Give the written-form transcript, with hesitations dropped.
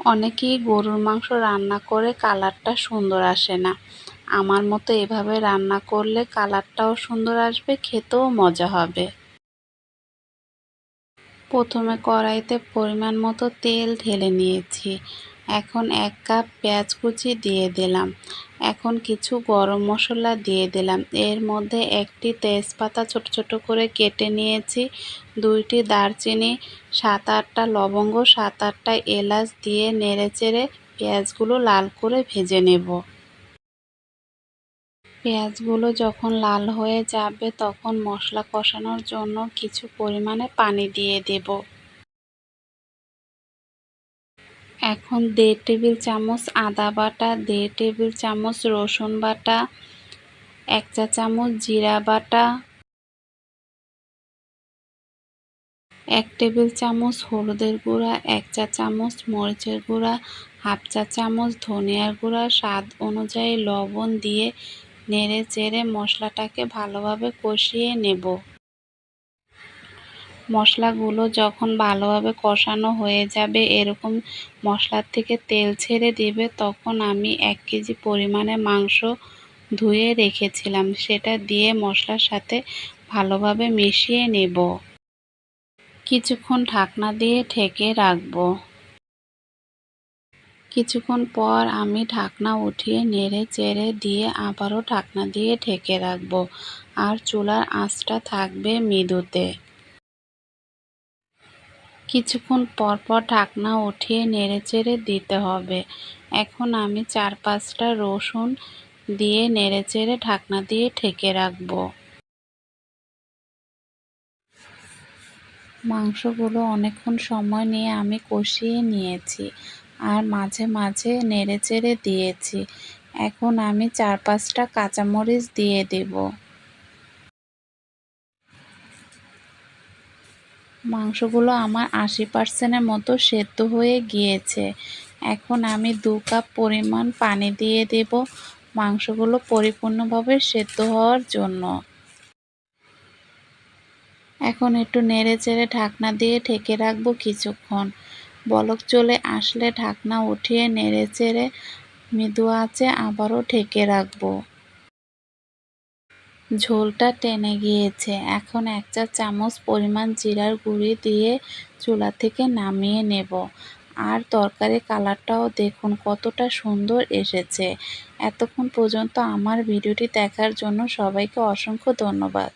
অনেকেই গরুর মাংস রান্না করে কালারটা সুন্দর আসে না। আমার মতো এভাবে রান্না করলে কালারটাও সুন্দর আসবে, খেতেও মজা হবে। প্রথমে কড়াইতে পরিমাণ মতো তেল ঢেলে নিয়েছি। এখন 1 কাপ পেঁয়াজ কুচি দিয়ে দিলাম। এখন কিছু গরম মশলা দিয়ে দিলাম। এর মধ্যে একটি তেজপাতা ছোট ছোট করে কেটে নিয়েছি, 2টি দারচিনি, 7-8টা লবঙ্গ, 7-8টা এলাচ দিয়ে নেড়েচেড়ে পেঁয়াজগুলো লাল করে ভেজে নেব। পেঁয়াজগুলো যখন লাল হয়ে যাবে তখন মশলা কষানোর জন্য কিছু পরিমাণে পানি দিয়ে দেব। এখন 1.5 টেবিল চামচ আদা বাটা, 1.5 টেবিল চামচ রসুন বাটা, 1 চা চামচ জিরা বাটা, 1 টেবিল চামচ হলুদের গুঁড়া, 1 চা চামচ মরিচের গুঁড়া, 1/2 চা চামচ ধনিয়ার গুঁড়া, স্বাদ অনুযায়ী লবণ দিয়ে নেড়ে চেড়ে মশলাটাকে ভালোভাবে কষিয়ে নেব। মশলাগুলো যখন ভালোভাবে কষানো হয়ে যাবে, এরকম মশলার থেকে তেল ছেড়ে দেবে, তখন আমি 1 কেজি পরিমাণে মাংস ধুয়ে রেখেছিলাম, সেটা দিয়ে মশলার সাথে ভালোভাবে মিশিয়ে নেব। কিছুক্ষণ ঢাকনা দিয়ে ঢেকে রাখব। কিছুক্ষণ পর আমি ঢাকনা উঠিয়ে নেড়ে চেড়ে দিয়ে আবারও ঢাকনা দিয়ে ঢেকে রাখব, আর চুলার আঁচটা থাকবে মৃদুতে। কিছুক্ষণ পর পর ঢাকনা উঠিয়ে নেড়েচেড়ে দিতে হবে। এখন আমি 4-5টা রসুন দিয়ে নেড়েচেড়ে ঢাকনা দিয়ে ঢেকে রাখব। মাংসগুলো অনেকক্ষণ সময় নিয়ে আমি কষিয়ে নিয়েছি, আর মাঝে মাঝে নেড়েচেড়ে দিয়েছি। এখন আমি 4-5টা কাঁচামরিচ দিয়ে দেব। মাংসগুলো আমার 80% মতো সেদ্ধ হয়ে গিয়েছে। এখন আমি 2 কাপ পরিমাণ পানি দিয়ে দেব মাংসগুলো পরিপূর্ণভাবে সেদ্ধ হওয়ার জন্য। এখন একটু নেড়েচেড়ে ঢাকনা দিয়ে ঢেকে রাখব কিছুক্ষণ। বলক চলে আসলে ঢাকনা উঠিয়ে নেড়েচেড়ে মৃদু আঁচে আবারও ঢেকে রাখব। ঝোলটা টেনে গিয়েছে। এখন 1 চা চামচ পরিমাণ জিরার গুঁড়ি দিয়ে চুলা থেকে নামিয়ে নেব। আর তরকারির কালারটাও দেখুন কতটা সুন্দর এসেছে। এতক্ষণ পর্যন্ত আমার ভিডিওটি দেখার জন্য সবাইকে অসংখ্য ধন্যবাদ।